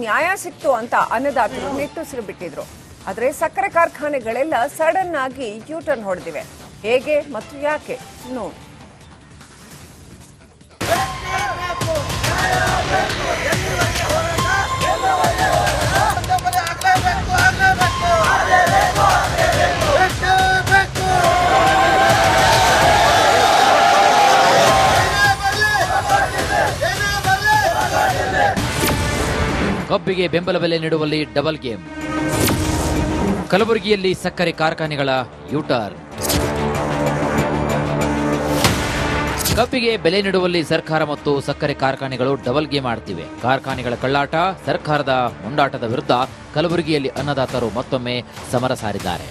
ನ್ಯಾಯ ಸಿಕ್ತು ಅಂತ ಅನ್ನದಾತರು ನಿಟ್ಟುಸಿರು ಬಿಟ್ಟಿದ್ರು. ಆದರೆ ಸಕ್ಕರೆ ಕಾರ್ಖಾನೆಗಳೆಲ್ಲ ಸಡನ್ ಆಗಿ ಯೂಟರ್ನ್ ಹೊಡೆದಿವೆ. ಹೇಗೆ ಮತ್ತು ಯಾಕೆ ನೋಡಿ. ಕಬ್ಬಿಗೆ ಬೆಂಬಲ ಬೆಲೆ ನೀಡುವಲ್ಲಿ ಡಬಲ್ ಗೇಮ್. ಕಲಬುರಗಿಯಲ್ಲಿ ಸಕ್ಕರೆ ಕಾರ್ಖಾನೆಗಳ ಯೂಟರ್ನ್. ಕಬ್ಬಿಗೆ ಬೆಲೆ ನೀಡುವಲ್ಲಿ ಸರ್ಕಾರ ಮತ್ತು ಸಕ್ಕರೆ ಕಾರ್ಖಾನೆಗಳು ಡಬಲ್ ಗೇಮ್ ಆಡ್ತಿವೆ. ಕಾರ್ಖಾನೆಗಳ ಕಳ್ಳಾಟ, ಸರ್ಕಾರದ ಮುಂದಾಟದ ವಿರುದ್ಧ ಕಲಬುರಗಿಯಲ್ಲಿ ಅನ್ನದಾತರು ಮತ್ತೊಮ್ಮೆ ಸಮರ ಸಾರಿದ್ದಾರೆ.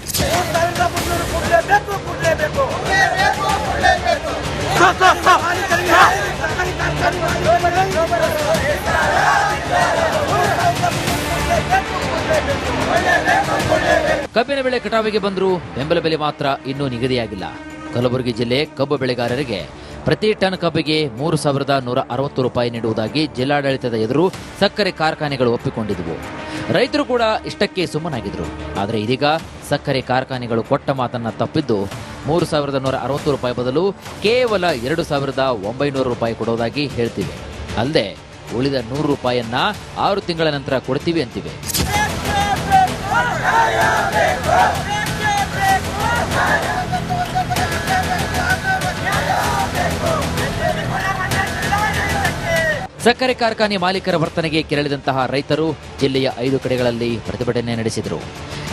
ಕಬ್ಬಿನ ಬೆಳೆ ಕಟಾವಿಗೆ ಬಂದರೂ ಬೆಂಬಲ ಬೆಲೆ ಮಾತ್ರ ಇನ್ನೂ ನಿಗದಿಯಾಗಿಲ್ಲ. ಕಲಬುರಗಿ ಜಿಲ್ಲೆ ಕಬ್ಬು ಬೆಳೆಗಾರರಿಗೆ ಪ್ರತಿ ಟನ್ ಕಬ್ಬಿಗೆ 3,160 ರೂಪಾಯಿ ನೀಡುವುದಾಗಿ ಜಿಲ್ಲಾಡಳಿತದ ಎದುರು ಸಕ್ಕರೆ ಕಾರ್ಖಾನೆಗಳು ಒಪ್ಪಿಕೊಂಡಿದ್ದವು. ರೈತರು ಕೂಡ ಇಷ್ಟಕ್ಕೆ ಸುಮ್ಮನಾಗಿದ್ರು. ಆದರೆ ಇದೀಗ ಸಕ್ಕರೆ ಕಾರ್ಖಾನೆಗಳು ಕೊಟ್ಟ ಮಾತನ್ನ ತಪ್ಪಿದ್ದು 3,160 ರೂಪಾಯಿ ಬದಲು ಕೇವಲ 2,900 ರೂಪಾಯಿ ಕೊಡುವುದಾಗಿ ಹೇಳ್ತಿವೆ. ಅಲ್ಲದೆ ಉಳಿದ 100 ರೂಪಾಯಿಯನ್ನ 6 ತಿಂಗಳ ನಂತರ ಕೊಡ್ತೀವಿ ಅಂತಿವೆ. ಸಕ್ಕರೆ ಕಾರ್ಖಾನೆ ಮಾಲೀಕರ ವರ್ತನೆಗೆ ಕೆರಳಿದಂತಹ ರೈತರು ಜಿಲ್ಲೆಯ 5 ಕಡೆಗಳಲ್ಲಿ ಪ್ರತಿಭಟನೆ ನಡೆಸಿದರು.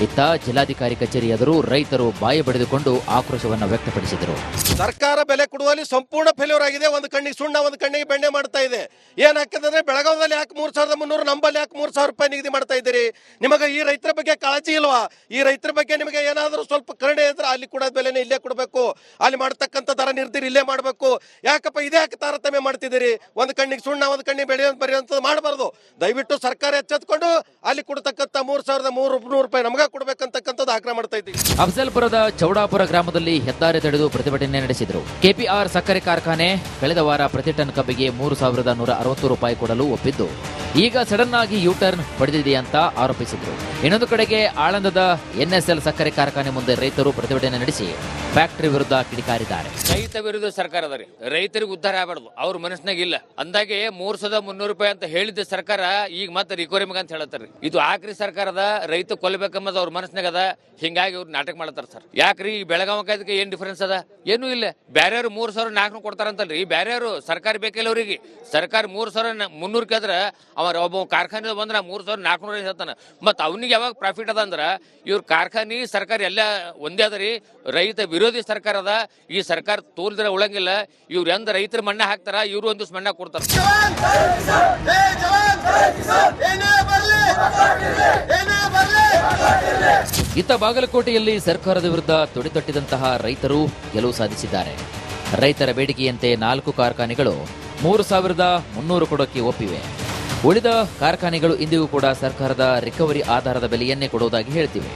ಇತ್ತ ಜಿಲ್ಲಾಧಿಕಾರಿ ಕಚೇರಿ ಎದುರು ರೈತರು ಬಾಯಿ ಬಡಿದುಕೊಂಡು ಆಕ್ರೋಶವನ್ನು ವ್ಯಕ್ತಪಡಿಸಿದರು. ಸರ್ಕಾರ ಬೆಲೆ ಕೊಡುವಲ್ಲಿ ಸಂಪೂರ್ಣ ಫೇಲ್ಯೂರ್ ಆಗಿದೆ. ಒಂದು ಕಣ್ಣಿಗೆ ಸುಣ್ಣ, ಒಂದು ಕಣ್ಣಿಗೆ ಬೆಣ್ಣೆ ಮಾಡ್ತಾ ಇದೆ. ಏನಾಗ್ತದೆ, ಬೆಳಗಾವದಲ್ಲಿ ಯಾಕೆ 3,300, ನಂಬಲ್ಲಿ ಯಾಕೆ 3,000 ರೂಪಾಯಿ ನಿಗದಿ ಮಾಡ್ತಾ ಇದ್ದೀರಿ? ನಿಮಗೆ ಈ ರೈತರ ಬಗ್ಗೆ ಕಾಳಜಿ ಇಲ್ವಾ? ಈ ರೈತರ ಬಗ್ಗೆ ನಿಮಗೆ ಏನಾದರೂ ಸ್ವಲ್ಪ ಕರುಣೆ ಇದ್ರೆ ಅಲ್ಲಿ ಕೊಡೋ ಬೆಲೆನೇ ಇಲ್ಲೇ ಕೊಡಬೇಕು, ಅಲ್ಲಿ ಮಾಡ್ತಕ್ಕಂಥ ದರ ನಿರ್ಧಾರ ಇಲ್ಲೇ ಮಾಡಬೇಕು. ಯಾಕಪ್ಪ ಇದೇ ಯಾಕೆ ತಾರತಮ್ಯ ಮಾಡ್ತಿದ್ದೀರಿ? ಒಂದು ಕಣ್ಣಿಗೆ ಸುಣ್ಣ, ಒಂದು ಕಣ್ಣಿಗೆ ಬೆಳೆಯುವಂತ ಮಾಡಬಾರ್ದು. ದಯವಿಟ್ಟು ಸರ್ಕಾರ ಎಚ್ಚೆತ್ಕೊಂಡು ಅಲ್ಲಿ ಕೊಡ್ತಕ್ಕಂಥ 3,300 ರೂಪಾಯಿ ನಮಗ ಕೊಡ್ಬೇಕಂತಕ್ಕಂಥದ್ದು ಆಗ್ರಹ ಮಾಡ್ತಾ ಇದ್ದೀವಿ. ಅಫಜಲ್ಪುರದ ಚೌಡಾಪುರ ಗ್ರಾಮದಲ್ಲಿ ಹೆದ್ದಾರಿ ತಡೆದು ಪ್ರತಿಭಟನೆ ನಡೆಸಿದರು. ಕೆಪಿಆರ್ ಸಕ್ಕರೆ ಕಾರ್ಖಾನೆ ಕಳೆದ ವಾರ ಪ್ರತಿ ಟನ್ ಕಬ್ಬಿಗೆ 3,160 ರೂಪಾಯಿ ಕೊಡಲು ಒಪ್ಪಿದ್ದು ಈಗ ಸಡನ್ ಆಗಿ ಯೂಟರ್ನ್ ಪಡೆದಿದೆ ಅಂತ ಆರೋಪಿಸಿದರು. ಇನ್ನೊಂದು ಕಡೆಗೆ ಆಳಂದದ ಎನ್ಎಸ್ಎಲ್ ಸಕ್ಕರೆ ಕಾರ್ಖಾನೆ ಮುಂದೆ ರೈತರು ಪ್ರತಿಭಟನೆ ನಡೆಸಿ ಫ್ಯಾಕ್ಟರಿ ವಿರುದ್ಧ ಕಿಡಿಕಾರಿದ್ದಾರೆ. ರೈತ ವಿರುದ್ಧ ಸರ್ಕಾರ ಅದ ರೀ, ರೈತರಿಗೆ ಉದ್ಧಾರ ಆಗಬಾರ್ದು, ಅವ್ರ ಮನಸ್ಸಿನಾಗ ಇಲ್ಲ. ಅಂದಾಗೆ 3,300 ರೂಪಾಯಿ ಅಂತ ಹೇಳಿದ ಸರ್ಕಾರ ಈಗ ಮತ್ತೆ ರಿಕವರಿ ಅಂತ ಹೇಳತ್ತಾರ್ರಿ. ಇದು ಆಕ್ರಿ ಸರ್ಕಾರದ ರೈತ ಕೊಲ್ಲಬೇಕಂಬುದು ಅವ್ರ ಮನಸ್ಸಿನಾಗ ಅದ. ಹಿಂಗಾಗಿ ಅವ್ರು ನಾಟಕ ಮಾಡತ್ತಾರ ಸರ್. ಯಾಕ್ರಿ ಬೆಳಗಾವಕ್ಕೆ ಏನ್ ಡಿಫರೆನ್ಸ್ ಅದ? ಏನೂ ಇಲ್ಲ. ಬ್ಯಾರ್ಯಾರು 3,400 ಕೊಡ್ತಾರಂತಲ್ರಿ. ಬ್ಯಾರ್ಯಾರು ಸರ್ಕಾರ ಬೇಕಿಲ್ಲ ಅವ್ರಿಗೆ. ಸರ್ಕಾರ 3,300 ಕೇಳಿದ್ರೆ ಅವ್ರ ಒಬ್ಬ ಕಾರ್ಖಾನೆ ಬಂದ್ರ 3,400 ಹೇಳ್ತಾನ. ಮತ್ ಅವನಿಗೆ ಯಾವಾಗ ಪ್ರಾಫಿಟ್ ಅದ ಅಂದ್ರ ಇವ್ರ ಕಾರ್ಖಾನೆ ಸರ್ಕಾರ ಎಲ್ಲ ಒಂದೇ ಅದರಿ. ರೈತ ವಿರೋಧಿ ಸರ್ಕಾರ ಅದ. ಈ ಸರ್ಕಾರ ತೋರಿದ್ರೆ ಉಳಂಗಿಲ್ಲ. ಇವ್ರು ಎಂದ ರೈತರ ಮಣ್ಣ ಹಾಕ್ತಾರ, ಇವ್ರು ಒಂದು ಮಣ್ಣ ಕೊಡ್ತಾರ. ಇತ್ತ ಬಾಗಲಕೋಟೆಯಲ್ಲಿ ಸರ್ಕಾರದ ವಿರುದ್ಧ ತೊಡೆತಟ್ಟಿದಂತಹ ರೈತರು ಗೆಲುವು ಸಾಧಿಸಿದ್ದಾರೆ. ರೈತರ ಬೇಡಿಕೆಯಂತೆ 4 ಕಾರ್ಖಾನೆಗಳು 3,300 ಕೊಡೋಕೆ ಒಪ್ಪಿವೆ. ಉಳಿದ ಕಾರ್ಖಾನೆಗಳು ಇಂದಿಗೂ ಕೂಡ ಸರ್ಕಾರದ ರಿಕವರಿ ಆಧಾರದ ಬೆಲೆಯನ್ನೇ ಕೊಡುವುದಾಗಿ ಹೇಳ್ತಿವೆ.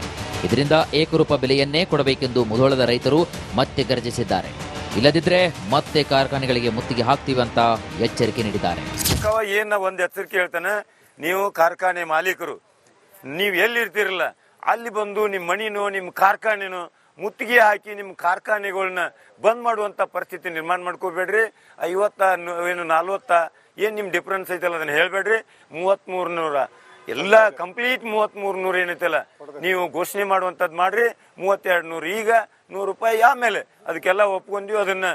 ಇದರಿಂದ ಏಕರೂಪ ಬೆಲೆಯನ್ನೇ ಕೊಡಬೇಕೆಂದು ಮುಧೋಳದ ರೈತರು ಮತ್ತೆ ಗರ್ಜಿಸಿದ್ದಾರೆ. ಇಲ್ಲದಿದ್ರೆ ಮತ್ತೆ ಕಾರ್ಖಾನೆಗಳಿಗೆ ಮುತ್ತಿಗೆ ಹಾಕ್ತೀವಿ ಅಂತ ಎಚ್ಚರಿಕೆ ನೀಡಿದ್ದಾರೆ. ಒಂದು ಎಚ್ಚರಿಕೆ ಹೇಳ್ತಾನೆ, ನೀವು ಕಾರ್ಖಾನೆ ಮಾಲೀಕರು, ನೀವು ಎಲ್ಲಿರ್ತಿರಲ್ಲ ಅಲ್ಲಿ ಬಂದು ನಿಮ್ಮ ಮಣಿನೋ ನಿಮ್ಮ ಕಾರ್ಖಾನೆನೋ ಮುತ್ತಿಗೆ ಹಾಕಿ ನಿಮ್ಮ ಕಾರ್ಖಾನೆಗಳನ್ನ ಬಂದ್ ಮಾಡುವಂತ ಪರಿಸ್ಥಿತಿ ನಿರ್ಮಾಣ ಮಾಡ್ಕೋಬೇಡ್ರಿ. 50 ಏನ್ ನಿಮ್ ಡಿಫ್ರೆನ್ಸ್ ಐತಲ್ಲ ಅದನ್ನ ಹೇಳ್ಬೇಡ್ರಿ. 3,300 ಎಲ್ಲ ಕಂಪ್ಲೀಟ್ 3,300 ಏನೈತಲ್ಲ ನೀವು ಘೋಷಣೆ ಮಾಡುವಂತದ್ ಮಾಡ್ರಿ. 3,200 ಈಗ 100 ರೂಪಾಯಿ ಆಮೇಲೆ ಅದಕ್ಕೆಲ್ಲ ಒಪ್ಕೊಂಡ್ವಿ. ಅದನ್ನ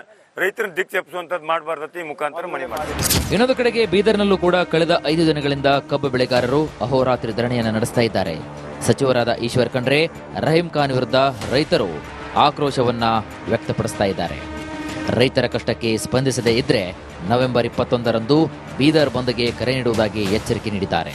ರೈತರ ದಿಕ್ ಚೆಪ್ಪಿಸುವಂತದ್ದು ಮಾಡಬಾರ್ದತಿ ಮುಖಾಂತರ ಮನೆ ಮಾಡ್ತೀವಿ. ಇನ್ನೊಂದು ಕಡೆಗೆ ಬೀದರ್ನಲ್ಲೂ ಕೂಡ ಕಳೆದ 5 ದಿನಗಳಿಂದ ಕಬ್ಬು ಬೆಳೆಗಾರರು ಅಹೋರಾತ್ರಿ ಧರಣಿಯನ್ನು ನಡೆಸ್ತಾ ಇದ್ದಾರೆ. ಸಚಿವರಾದ ಈಶ್ವರ್ ಖಂಡ್ರೆ, ರಹೀಂ ಖಾನ್ ವಿರುದ್ಧ ರೈತರು ಆಕ್ರೋಶವನ್ನ ವ್ಯಕ್ತಪಡಿಸ್ತಾ ಇದ್ದಾರೆ. ರೈತರ ಕಷ್ಟಕ್ಕೆ ಸ್ಪಂದಿಸದೇ ಇದ್ರೆ ನವೆಂಬರ್ 21ರಂದು ಬೀದರ್ ಬಂದ್ಗೆ ಕರೆ ನೀಡುವುದಾಗಿ ಎಚ್ಚರಿಕೆ ನೀಡಿದ್ದಾರೆ.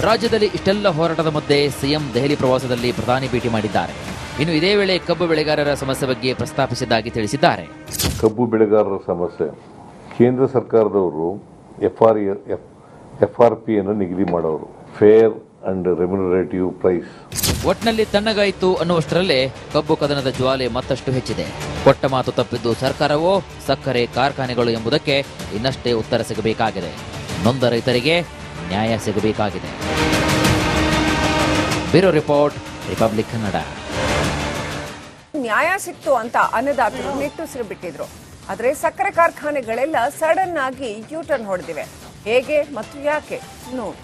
ರಾಜ್ಯದಲ್ಲಿ ಇಷ್ಟೆಲ್ಲ ಹೋರಾಟದ ಮಧ್ಯೆ ಸಿಎಂ ದೆಹಲಿ ಪ್ರವಾಸದಲ್ಲಿ ಪ್ರಧಾನಿ ಭೇಟಿ ಮಾಡಿದ್ದಾರೆ. ಇನ್ನು ಇದೇ ವೇಳೆ ಕಬ್ಬು ಬೆಳೆಗಾರರ ಸಮಸ್ಯೆ ಬಗ್ಗೆ ಪ್ರಸ್ತಾಪಿಸಿದ್ದಾಗಿ ತಿಳಿಸಿದ್ದಾರೆ. ಕಬ್ಬು ಬೆಳೆಗಾರರ ಸಮಸ್ಯೆ ಕೇಂದ್ರ ಸರ್ಕಾರದವರು FRP ಅನ್ನು ನಿಗದಿ ಮಾಡೋರು. Fair and remunerative price. ಒಟ್ನಲ್ಲಿ ತಣ್ಣಗಾಯಿತು ಅನ್ನುವಷ್ಟರಲ್ಲೇ ಕಬ್ಬು ಕದನದ ಜ್ವಾಲೆ ಮತ್ತಷ್ಟು ಹೆಚ್ಚಿದೆ. ಕೊಟ್ಟ ಮಾತು ತಪ್ಪಿದ್ದು ಸರ್ಕಾರವೋ ಸಕ್ಕರೆ ಕಾರ್ಖಾನೆಗಳು ಎಂಬುದಕ್ಕೆ ಇನ್ನಷ್ಟೇ ಉತ್ತರ ಸಿಗಬೇಕಾಗಿದೆ. ನೊಂದ ರೈತರಿಗೆ ನ್ಯಾಯ ಸಿಗಬೇಕಾಗಿದೆ. Bureau report, Republic Kannada. ನ್ಯಾಯ ಸಿಕ್ತು ಅಂತ ಅನ್ನದಾತರು ನಿಟ್ಟುಸಿರು ಬಿಟ್ಟಿದ್ರು. ಆದ್ರೆ ಸಕ್ಕರೆ ಕಾರ್ಖಾನೆಗಳೆಲ್ಲ ಸಡನ್ ಆಗಿ ಯೂಟರ್ನ್ ಹೊಡೆದಿವೆ. ಹೇಗೆ ಮತ್ತು ಯಾಕೆ ನೋಡಿ.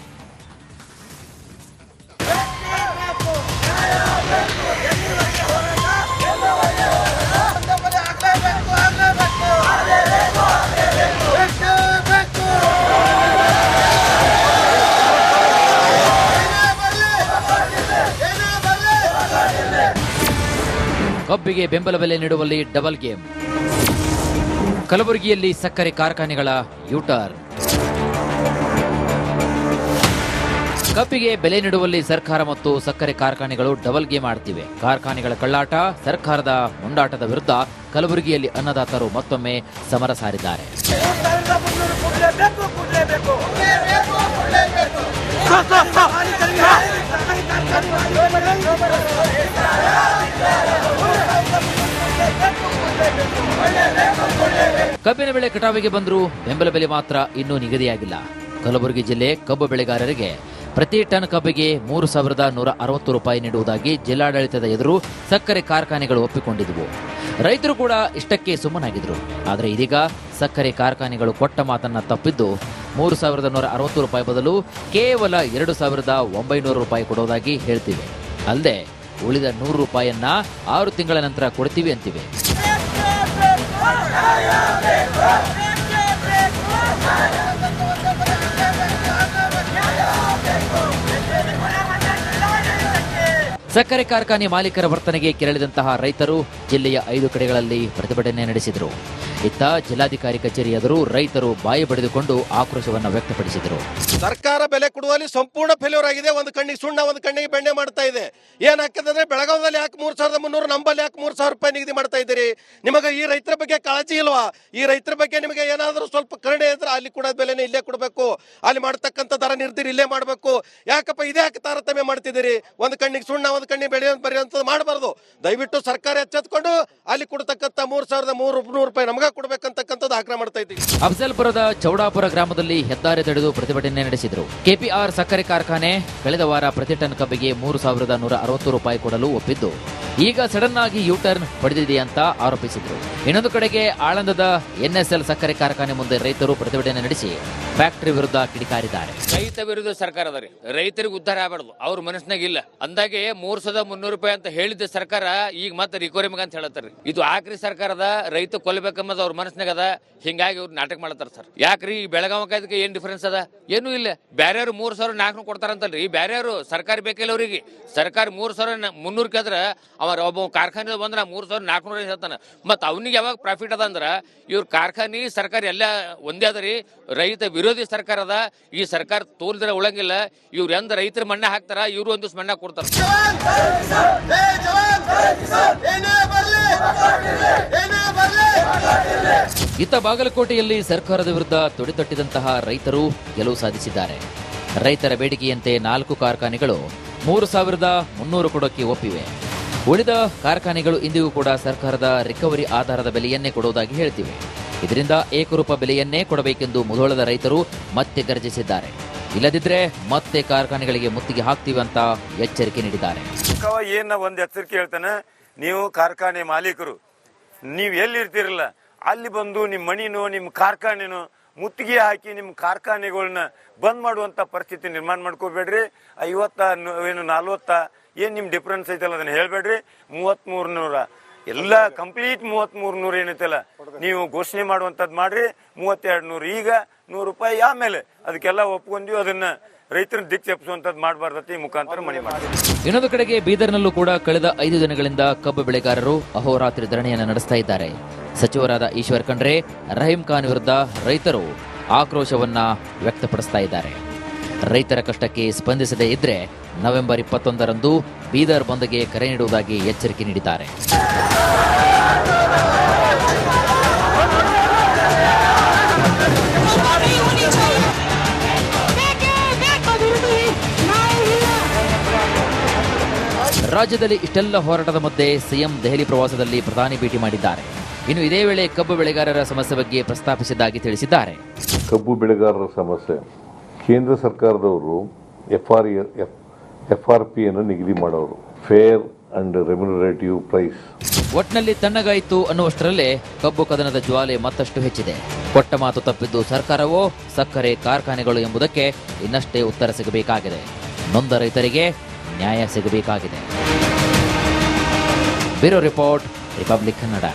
ಕಬ್ಬಿಗೆ ಬೆಂಬಲ ಬೆಲೆ ನೀಡುವಲ್ಲಿ ಡಬಲ್ ಗೇಮ್. ಕಲಬುರಗಿಯಲ್ಲಿ ಸಕ್ಕರೆ ಕಾರ್ಖಾನೆಗಳ ಯೂಟರ್ನ್. ಕಬ್ಬಿಗೆ ಬೆಲೆ ನೀಡುವಲ್ಲಿ ಸರ್ಕಾರ ಮತ್ತು ಸಕ್ಕರೆ ಕಾರ್ಖಾನೆಗಳು ಡಬಲ್ ಗೇಮ್ ಆಡ್ತಿವೆ. ಕಾರ್ಖಾನೆಗಳ ಕಳ್ಳಾಟ, ಸರ್ಕಾರದ ಮುಂದಾಟದ ವಿರುದ್ಧ ಕಲಬುರಗಿಯಲ್ಲಿ ಅನ್ನದಾತರು ಮತ್ತೊಮ್ಮೆ ಸಮರ ಸಾರಿದ್ದಾರೆ. ಕಬ್ಬಿನ ಬೆಳೆ ಕಟಾವಿಗೆ ಬಂದರೂ ಬೆಂಬಲ ಬೆಲೆ ಮಾತ್ರ ಇನ್ನೂ ನಿಗದಿಯಾಗಿಲ್ಲ. ಕಲಬುರಗಿ ಜಿಲ್ಲೆ ಕಬ್ಬು ಬೆಳೆಗಾರರಿಗೆ ಪ್ರತಿ ಟನ್ ಕಬ್ಬಿಗೆ 3,160 ರೂಪಾಯಿ ನೀಡುವುದಾಗಿ ಜಿಲ್ಲಾಡಳಿತದ ಎದುರು ಸಕ್ಕರೆ ಕಾರ್ಖಾನೆಗಳು ಒಪ್ಪಿಕೊಂಡಿದ್ದವು. ರೈತರು ಕೂಡ ಇಷ್ಟಕ್ಕೆ ಸುಮ್ಮನಾಗಿದ್ರು. ಆದರೆ ಇದೀಗ ಸಕ್ಕರೆ ಕಾರ್ಖಾನೆಗಳು ಕೊಟ್ಟ ಮಾತನ್ನ ತಪ್ಪಿದ್ದು 3,160 ರೂಪಾಯಿ ಬದಲು ಕೇವಲ 2,900 ರೂಪಾಯಿ ಕೊಡೋದಾಗಿ ಹೇಳ್ತಿವೆ. ಅಲ್ಲದೆ ಉಳಿದ 100 ರೂಪಾಯಿಯನ್ನ 6 ತಿಂಗಳ ನಂತರ ಕೊಡ್ತೀವಿ ಅಂತಿವೆ. ಸಕ್ಕರೆ ಕಾರ್ಖಾನೆ ಮಾಲೀಕರ ವರ್ತನೆಗೆ ಕೆರಳಿದಂತಹ ರೈತರು ಜಿಲ್ಲೆಯ 5 ಕಡೆಗಳಲ್ಲಿ ಪ್ರತಿಭಟನೆ ನಡೆಸಿದರು. ಇತ್ತ ಜಿಲ್ಲಾಧಿಕಾರಿ ಕಚೇರಿ ಎದುರು ರೈತರು ಬಾಯಿ ಬಡಿದುಕೊಂಡು ಆಕ್ರೋಶವನ್ನು ವ್ಯಕ್ತಪಡಿಸಿದರು. ಸರ್ಕಾರ ಬೆಲೆ ಕೊಡುವಲ್ಲಿ ಸಂಪೂರ್ಣ ಫೇಲ್ಯೂರ್ ಆಗಿದೆ. ಒಂದು ಕಣ್ಣಿಗೆ ಸುಣ್ಣ, ಒಂದು ಕಣ್ಣಿಗೆ ಬೆಣ್ಣೆ ಮಾಡ್ತಾ ಇದೆ. ಏನಾಗ್ತದೆ ಬೆಳಗಾವದಲ್ಲಿ ಯಾಕೆ 3,300, ನಂಬಲ್ಲಿ ಯಾಕೆ 3,000 ರೂಪಾಯಿ ನಿಗದಿ ಮಾಡ್ತಾ ಇದ್ದೀರಿ? ನಿಮಗೆ ಈ ರೈತರ ಬಗ್ಗೆ ಕಾಳಜಿ ಇಲ್ವಾ? ಈ ರೈತರ ಬಗ್ಗೆ ನಿಮಗೆ ಏನಾದರೂ ಸ್ವಲ್ಪ ಕರುಣೆ ಇದ್ರೆ ಅಲ್ಲಿ ಕೂಡ ಬೆಲೆನೇ ಇಲ್ಲೇ ಕೊಡಬೇಕು, ಅಲ್ಲಿ ಮಾಡ್ತಕ್ಕಂಥ ದರ ನಿರ್ಧಾರ ಇಲ್ಲೇ ಮಾಡಬೇಕು. ಯಾಕಪ್ಪ ಇದೇ ಯಾಕೆ ತಾರತಮ್ಯ ಮಾಡ್ತಿದ್ದೀರಿ? ಒಂದು ಕಣ್ಣಿಗೆ ಸುಣ್ಣ, ಒಂದು ಕಣ್ಣಿಗೆ ಬೆಳೆ ಬರೆಯುವಂಥದ್ದು ಮಾಡಬಾರ್ದು. ದಯವಿಟ್ಟು ಸರ್ಕಾರ ಎಚ್ಚೆತ್ಕೊಂಡು ಅಲ್ಲಿ ಕೊಡ್ತಕ್ಕಂಥ 3,300 ರೂಪಾಯಿ ನಮಗ ಕೊಡ್ಬೇಕಂತಕ್ಕಂಥದ್ದು ಆಗ್ರಹ ಮಾಡ್ತಾ ಇದ್ದೀವಿ. ಅಫಜಲ್ಪುರದ ಚೌಡಾಪುರ ಗ್ರಾಮದಲ್ಲಿ ಹೆದ್ದಾರಿ ತಡೆದು ಪ್ರತಿಭಟನೆ ನಡೆಸಿದರು. ಕೆಪಿಆರ್ ಸಕ್ಕರೆ ಕಾರ್ಖಾನೆ ಕಳೆದ ವಾರ ಪ್ರತಿ ಟನ್ ಕಬ್ಬಿಗೆ 3,160 ರೂಪಾಯಿ ಕೊಡಲು ಒಪ್ಪಿದ್ದು ಈಗ ಸಡನ್ ಆಗಿ ಯೂಟರ್ನ್ ಪಡೆದಿದೆ ಅಂತ ಆರೋಪಿಸಿದರು. ಇನ್ನೊಂದು ಕಡೆಗೆ ಆಳಂದದ ಎನ್ಎಸ್ಎಲ್ ಸಕ್ಕರೆ ಕಾರ್ಖಾನೆ ಮುಂದೆ ರೈತರು ಪ್ರತಿಭಟನೆ ನಡೆಸಿ ಫ್ಯಾಕ್ಟರಿ ವಿರುದ್ಧ ಕಿಡಿಕಾರಿದ್ದಾರೆ. ರೈತ ವಿರುದ್ಧ ಸರ್ಕಾರ ಅದ ರೀ. ರೈತರಿಗೆ ಉದ್ಧಾರ ಆಗಬಾರ್ದು, ಅವ್ರ ಮನಸ್ನಾಗ ಇಲ್ಲ. ಅಂದಾಗೆ 3,300 ರೂಪಾಯಿ ಅಂತ ಹೇಳಿದ ಸರ್ಕಾರ ಈಗ ಮತ್ತೆ ರಿಕವರಿ ಮಗ ಅಂತ ಹೇಳತ್ತಾರ. ಇದು ಆಕ್ರಿ ಸರ್ಕಾರದ ರೈತ ಕೊಲ್ಲಬೇಕಂಬುದು ಅವ್ರ ಮನಸ್ನಾಗ ಅದ. ಹಿಂಗಾಗಿ ಅವ್ರು ನಾಟಕ ಮಾಡ್ತಾರ ಸರ್. ಯಾಕ್ರಿ ಬೆಳಗಾವಕ್ಕೆ ಏನ್ ಡಿಫರೆನ್ಸ್ ಅದ? ಏನೂ ಇಲ್ಲ. ಬ್ಯಾರ್ಯಾರು 3,400 ಕೊಡ್ತಾರಂತಲ್ರಿ. ಬ್ಯಾರ್ಯಾರು ಸರ್ಕಾರ ಬೇಕಿಲ್ಲ ಅವ್ರಿಗೆ. ಸರ್ಕಾರ 3,300 ಕೇಳಿದ್ರ ಅವ ಒಬ್ಬ ಕಾರ್ಖಾನೆ ಬಂದ್ರ 3,400 ಹೇಳ್ತಾನ. ಮತ್ ಅವನಿಗೆ ಯಾವಾಗ ಪ್ರಾಫಿಟ್ ಅದ ಅಂದ್ರ ಇವ್ರ ಕಾರ್ಖಾನೆ ಸರ್ಕಾರ ಎಲ್ಲ ಒಂದೇ ಅದ ರೀ. ರೈತ ವಿರೋಧಿ ಸರ್ಕಾರ ಅದ. ಈ ಸರ್ಕಾರ ತೋಲ್ದ್ರೆ ಉಳಂಗಿಲ್ಲ. ಇವ್ರು ಎಂದ ರೈತರ ಮಣ್ಣ ಹಾಕ್ತಾರ, ಇವ್ರು ಒಂದು ಮಣ್ಣ ಕೊಡ್ತಾರ. ಇತ್ತ ಬಾಗಲಕೋಟೆಯಲ್ಲಿ ಸರ್ಕಾರದ ವಿರುದ್ಧ ತೊಡೆತಟ್ಟಿದಂತಹ ರೈತರು ಗೆಲುವು ಸಾಧಿಸಿದ್ದಾರೆ. ರೈತರ ಬೇಡಿಕೆಯಂತೆ 4 ಕಾರ್ಖಾನೆಗಳು 3,300 ಕೊಡೋಕೆ ಒಪ್ಪಿವೆ. ಉಳಿದ ಕಾರ್ಖಾನೆಗಳು ಇಂದಿಗೂ ಕೂಡ ಸರ್ಕಾರದ ರಿಕವರಿ ಆಧಾರದ ಬೆಲೆಯನ್ನೇ ಕೊಡುವುದಾಗಿ ಹೇಳ್ತಿವೆ. ಇದರಿಂದ ಏಕರೂಪ ಬೆಲೆಯನ್ನೇ ಕೊಡಬೇಕೆಂದು ಮುಧೋಳದ ರೈತರು ಮತ್ತೆ ಗರ್ಜಿಸಿದ್ದಾರೆ. ಇಲ್ಲದಿದ್ರೆ ಮತ್ತೆ ಕಾರ್ಖಾನೆಗಳಿಗೆ ಮುತ್ತಿಗೆ ಹಾಕ್ತೀವಿ ಅಂತ ಎಚ್ಚರಿಕೆ ನೀಡಿದ್ದಾರೆ. ಏನ ಒಂದ್ ಎಚ್ಚರಿಕೆ ಹೇಳ್ತಾನೆ, ನೀವು ಕಾರ್ಖಾನೆ ಮಾಲೀಕರು ನೀವ್ ಎಲ್ಲಿ ಇರ್ತಿರಲ್ಲ ಅಲ್ಲಿ ಬಂದು ನಿಮ್ ಮಣಿನೋ ನಿಮ್ ಕಾರ್ಖಾನೆನೋ ಮುತ್ತಿಗೆ ಹಾಕಿ ನಿಮ್ ಕಾರ್ಖಾನೆಗಳನ್ನ ಬಂದ್ ಮಾಡುವಂತ ಪರಿಸ್ಥಿತಿ ನಿರ್ಮಾಣ ಮಾಡ್ಕೋಬೇಡ್ರಿ. 50 ಏನು 40 ಏನ್ ನಿಮ್ ಡಿಫ್ರೆನ್ಸ್ ಐತಲ್ಲ ಅದನ್ನ ಹೇಳ್ಬೇಡ್ರಿ. 3,300 ಎಲ್ಲ ಕಂಪ್ಲೀಟ್ 3,300 ಏನೈತಲ್ಲ ನೀವು ಘೋಷಣೆ ಮಾಡುವಂತದ್ ಮಾಡ್ರಿ. 3,200 ಈಗ 100 ರೂಪಾಯಿ ಆಮೇಲೆ ಅದಕ್ಕೆಲ್ಲ ಒಪ್ಕೊಂಡ್ವಿ. ಅದನ್ನ ರೈತರ ದಿಕ್ ತಪ್ಪಿಸುವಂತದ್ದು ಮಾಡಬಾರ್ದತಿ ಈ ಮುಖಾಂತರ ಮನೆ ಮಾಡ್ತೀವಿ. ಇನ್ನೊಂದು ಕಡೆಗೆ ಬೀದರ್ನಲ್ಲೂ ಕೂಡ ಕಳೆದ 5 ದಿನಗಳಿಂದ ಕಬ್ಬು ಬೆಳೆಗಾರರು ಅಹೋರಾತ್ರಿ ಧರಣಿಯನ್ನು ನಡೆಸ್ತಾ ಇದ್ದಾರೆ. ಸಚಿವರಾದ ಈಶ್ವರ್ ಖಂಡ್ರೆ, ರಹೀಂ ಖಾನ್ ವಿರುದ್ಧ ರೈತರು ಆಕ್ರೋಶವನ್ನ ವ್ಯಕ್ತಪಡಿಸ್ತಾ ಇದ್ದಾರೆ. ರೈತರ ಕಷ್ಟಕ್ಕೆ ಸ್ಪಂದಿಸದೇ ಇದ್ರೆ ನವೆಂಬರ್ 21ರಂದು ಬೀದರ್ ಬಂದ್ಗೆ ಕರೆ ನೀಡುವುದಾಗಿ ಎಚ್ಚರಿಕೆ ನೀಡಿದ್ದಾರೆ. ರಾಜ್ಯದಲ್ಲಿ ಇಷ್ಟೆಲ್ಲ ಹೋರಾಟದ ಮಧ್ಯೆ ಸಿಎಂ ದೆಹಲಿ ಪ್ರವಾಸದಲ್ಲಿ ಪ್ರಧಾನಿ ಭೇಟಿ ಮಾಡಿದ್ದಾರೆ. ಇನ್ನು ಇದೇ ವೇಳೆ ಕಬ್ಬು ಬೆಳೆಗಾರರ ಸಮಸ್ಯೆ ಬಗ್ಗೆ ಪ್ರಸ್ತಾಪಿಸಿದ್ದಾಗಿ ತಿಳಿಸಿದ್ದಾರೆ. ಕಬ್ಬು ಬೆಳೆಗಾರರ ಸಮಸ್ಯೆ ಕೇಂದ್ರ ಸರ್ಕಾರದವರು FRP ಅನ್ನು ನಿಗದಿ ಮಾಡೋರು, ಫೇರ್ ಅಂಡ್ ರೆಮ್ಯುನರೇಟಿವ್ ಪ್ರೈಸ್. ಒಟ್ನಲ್ಲಿ ತಣ್ಣಗಾಯಿತು ಅನ್ನುವಷ್ಟರಲ್ಲೇ ಕಬ್ಬು ಕದನದ ಜ್ವಾಲೆ ಮತ್ತಷ್ಟು ಹೆಚ್ಚಿದೆ. ಕೊಟ್ಟ ಮಾತು ತಪ್ಪಿದ್ದು ಸರ್ಕಾರವೋ ಸಕ್ಕರೆ ಕಾರ್ಖಾನೆಗಳು ಎಂಬುದಕ್ಕೆ ಇನ್ನಷ್ಟೇ ಉತ್ತರ ಸಿಗಬೇಕಾಗಿದೆ. ನೊಂದ ರೈತರಿಗೆ ನ್ಯಾಯ ಸಿಗಬೇಕಾಗಿದೆ. Bureau report, Republic Kannada.